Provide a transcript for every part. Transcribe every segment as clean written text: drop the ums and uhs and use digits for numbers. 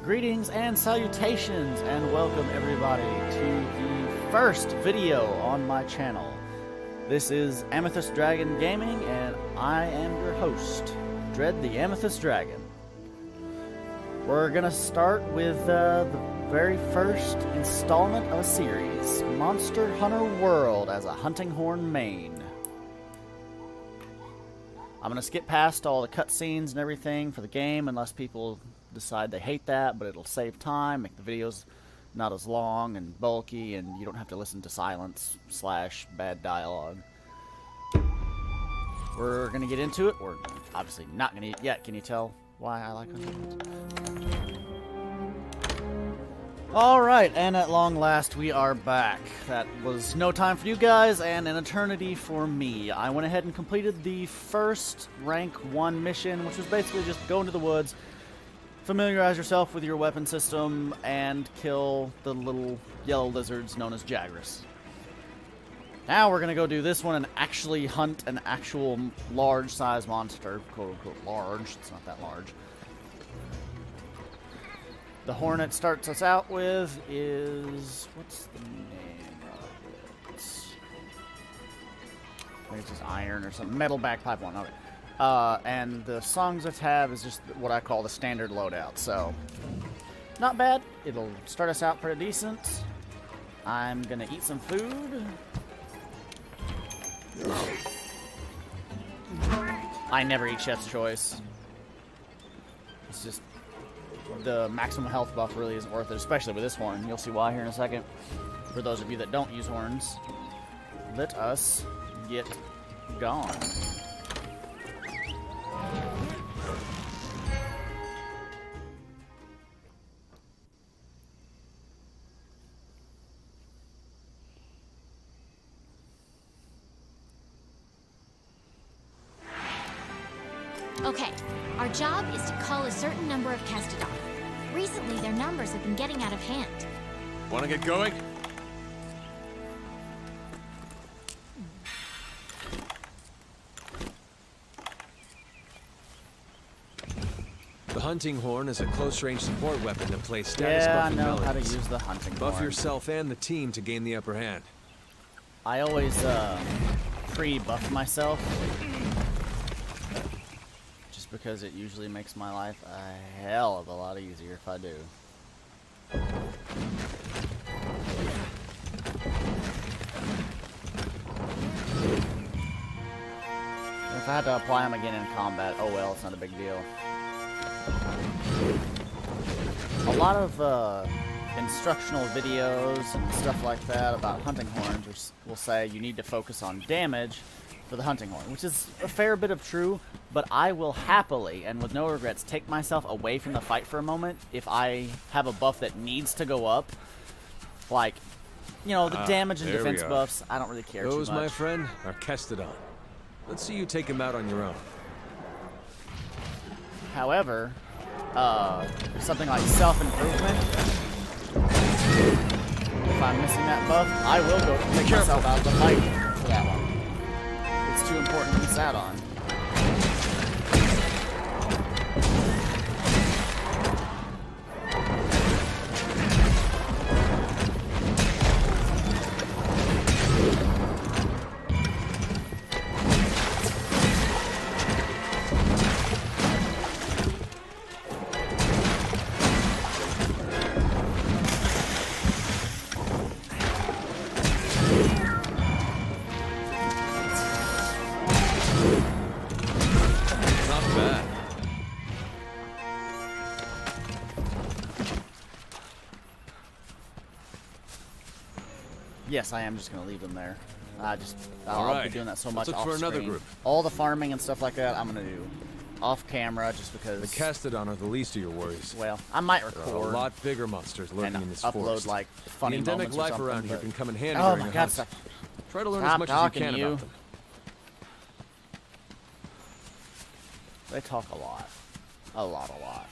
Greetings and salutations, and welcome everybody to the first video on my channel. This is Amethyst Dragon Gaming, and I am your host, Dread the Amethyst Dragon. We're gonna start with the very first installment of a series, Monster Hunter World as a Hunting Horn main. I'm gonna skip past all the cutscenes and everything for the game unless people decide they hate that, but it'll save time, make the videos not as long and bulky, and you don't have to listen to silence / bad dialogue. We're gonna get into it. We're obviously not gonna eat yet. Can you tell why I like it? Alright, and at long last we are back. That was no time for you guys and an eternity for me. I went ahead and completed the first rank 1 mission, which was basically just go into the woods, familiarize yourself with your weapon system, and kill the little yellow lizards known as Jagras. Now we're going to go do this one and actually hunt an actual large-size monster. Quote-unquote large. It's not that large. The horn it starts us out with is... what's the name of it? I think it's just iron or something. Metal bagpipe one. Okay. And the songs it have is just what I call the standard loadout. So, not bad. It'll start us out pretty decent. I'm gonna eat some food. I never eat Chef's Choice. It's just the maximum health buff really isn't worth it, especially with this horn. You'll see why here in a second. For those of you that don't use horns, let us get gone. Okay, our job is to call a certain number of Castodon. Recently, their numbers have been getting out of hand. Want to get going? The hunting horn is a close-range support weapon that plays status yeah, buffing I know melodies. how to use the hunting horn. Buff yourself and the team to gain the upper hand. I always pre-buff myself, just because it usually makes my life a hell of a lot easier if I do. If I had to apply them again in combat, oh well, it's not a big deal. A lot of instructional videos and stuff like that about hunting horns will say you need to focus on damage for the hunting horn, which is a fair bit of true, but I will happily and with no regrets take myself away from the fight for a moment if I have a buff that needs to go up. Like, you know, the damage and defense buffs, I don't really care Those, too much. my friend, are Castodon. Let's see you take him out on your own. However, something like self-improvement, if I'm missing that buff, I will go take myself out of the fight for that one. It's too important to miss out on. Yes, I am just going to leave them there. I'll be doing that so much Let's look off for another screen. group. All the farming and stuff like that, I'm going to do off camera just because... The Castodon are the least of your worries. Well, I might There are record a lot bigger monsters lurking and in this upload forest. like funny the endemic moments or life something, around here but- can come in handy Oh during my a God, hunt. stop. Try to learn Stop as much as you talking, can you. about them. They talk a lot. A lot.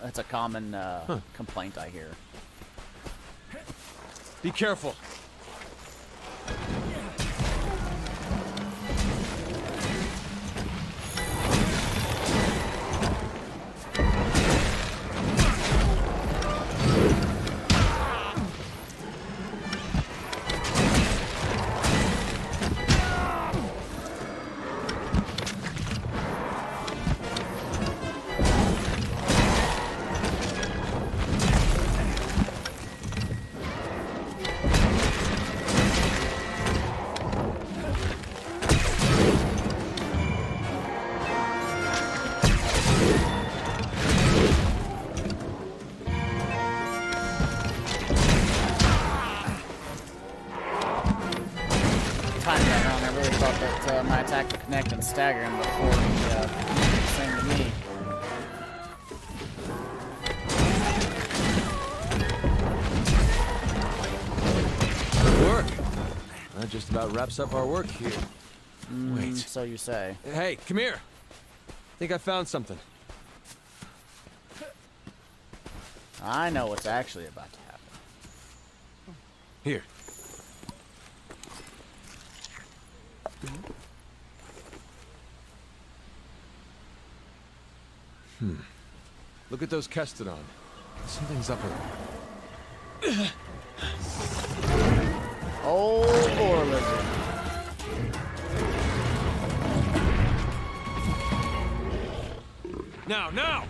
It's a common complaint I hear. Be careful. my attack to connect and stagger him before he did the same to me. Good work. That just about wraps up our work here. Wait. So you say. Hey, come here. I think I found something. I know what's actually about to happen. Here. Look at those Kestodon. Something's up with them. Oh, poor lizard. Now!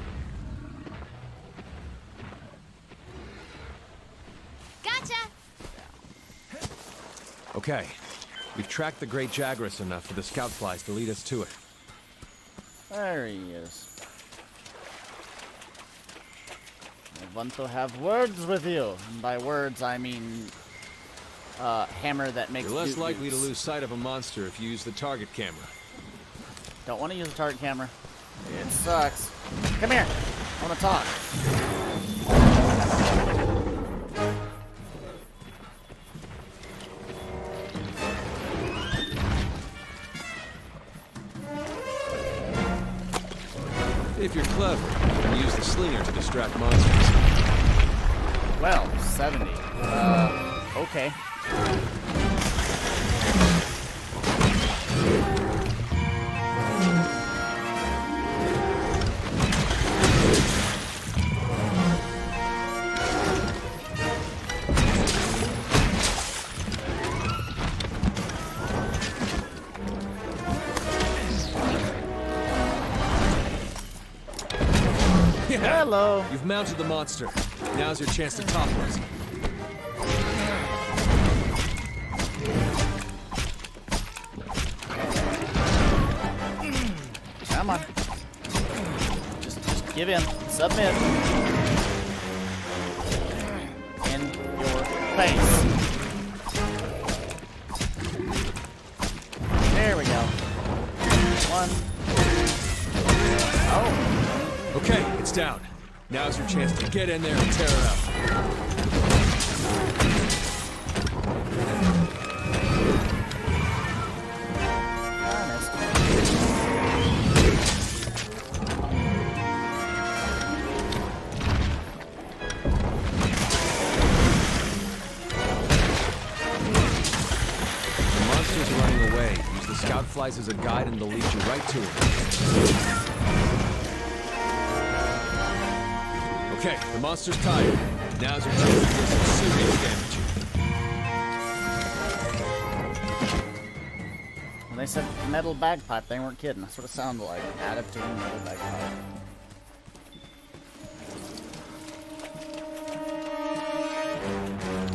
Gotcha! Okay. We've tracked the Great Jagras enough for the scout flies to lead us to it. There he is. I want to have words with you. And by words, I mean hammer that makes. You're less doot likely to doots. lose sight of a monster if you use the target camera. Don't want to use a target camera. It sucks. Come here. I want to talk. If you're clever, you can use the slinger to distract monsters. Well, 70. Okay. Hello. You've mounted the monster. Now's your chance to topple it. Come on. Just give in. Submit. In your face. There we go. One. Oh. Okay, it's down. Now's your chance to get in there and tear it up. I missed. The monster's running away. Use the scout flies as a guide and they'll lead you right to it. Okay, the monster's tired. Now's your chance to do some serious damage. When they said metal bagpipe, they weren't kidding. That's what it sounded like. Add it to a metal bagpipe.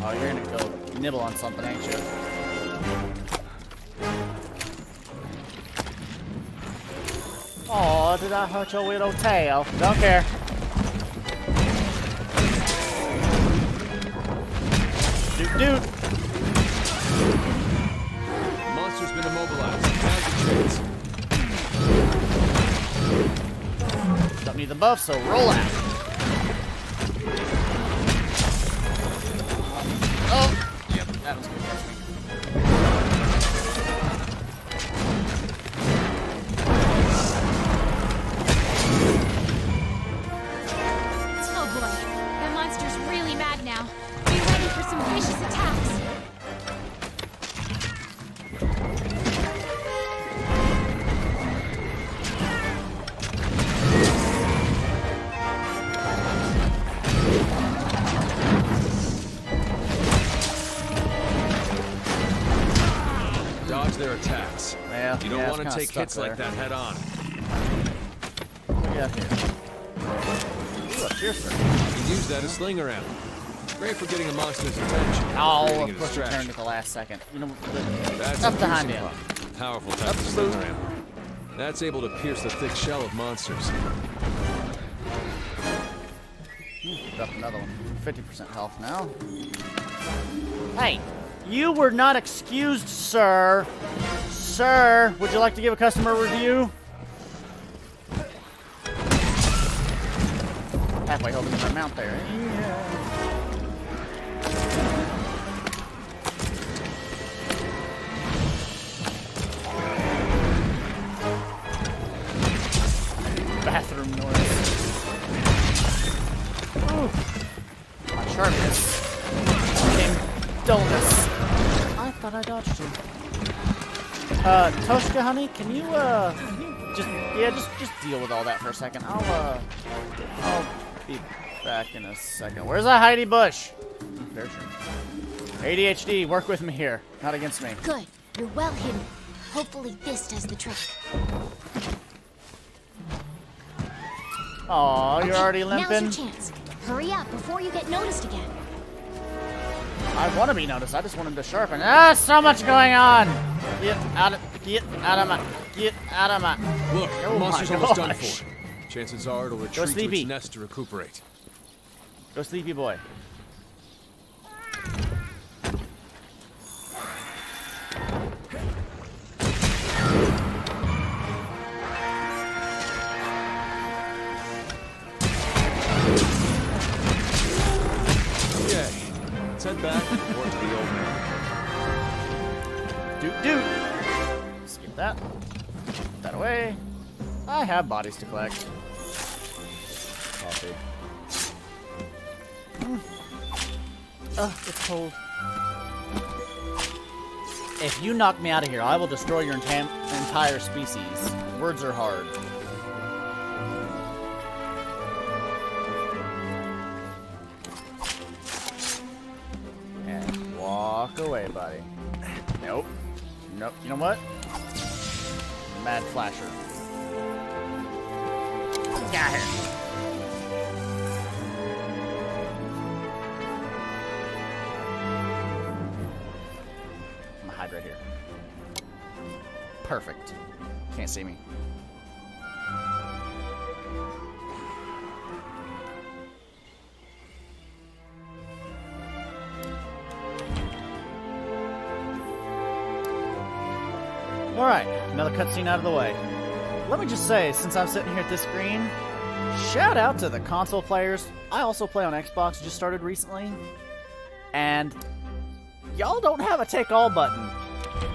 Oh, you're gonna go nibble on something, ain't you? Oh, did I hurt your little tail? Don't care. Doot doot. The monster's been immobilized. Now's your chance. Don't need the buff, so roll out. Oh, yep, that was good. Oh boy, that monster's really mad now. Be ready for some vicious attacks. Dodge their attacks. Yeah, You don't yeah, want it's to kinda take stuck hits like there. that head on. What do we got here? Ooh, a piercer. You can use that as sling around. Great for getting a monster's attention. Oh, creating a of course you distraction. turned at the last second. You know, That's up a behind piercing him. pop. Powerful type Up of the sling boot. around. That's able to pierce the thick shell of monsters. Got another one. 50% health now. Hey, you were not excused, sir. Sir, would you like to give a customer review? Halfway hoping to mount there. Yeah. Bathroom noise. Ooh. My sharpness became dullness. I thought I dodged you. Toshka, honey, can you just deal with all that for a second. I'll be back in a second. Where's that Heidi Bush? There's her. ADHD, work with me here, not against me. Good. You're well hidden. Hopefully this does the trick. Aw, you're already limping. Now's your chance. Hurry up before you get noticed again. I want to be noticed. I just want him to sharpen. Ah, so much going on. Get out of my. Look, the Oh monster's my almost done gosh. for. Chances are it'll retreat to Sleepy. its nest to recuperate. Go, sleepy boy. Okay, let's head back and report to the old man. Doot. Skip that. Put that away. I have bodies to collect. Coffee. It's cold. If you knock me out of here, I will destroy your entire species. Words are hard. And walk away, buddy. Nope. Nope. You know what? Mad Flasher. Get out of here. I'm gonna hide right here. Perfect. Can't see me. Alright, another cutscene out of the way. Let me just say, since I'm sitting here at this screen, shout out to the console players. I also play on Xbox, just started recently. And y'all don't have a take all button.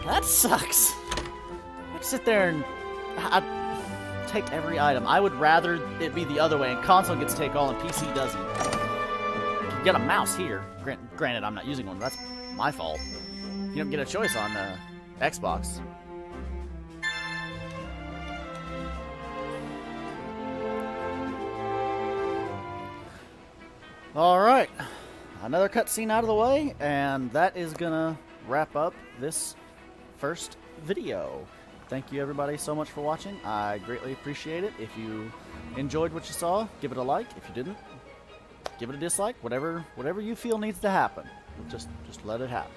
That sucks. I sit there and I take every item. I would rather it be the other way, and console gets take all and PC doesn't. You get a mouse here. Granted, I'm not using one. That's my fault. You don't get a choice on Xbox. Alright, another cutscene out of the way, and that is gonna wrap up this first video. Thank you everybody so much for watching. I greatly appreciate it. If you enjoyed what you saw, give it a like. If you didn't, give it a dislike. Whatever you feel needs to happen. Just let it happen.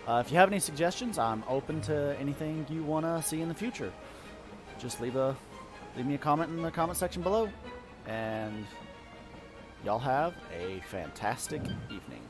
If you have any suggestions, I'm open to anything you want to see in the future. Just leave me a comment in the comment section below. And y'all have a fantastic evening.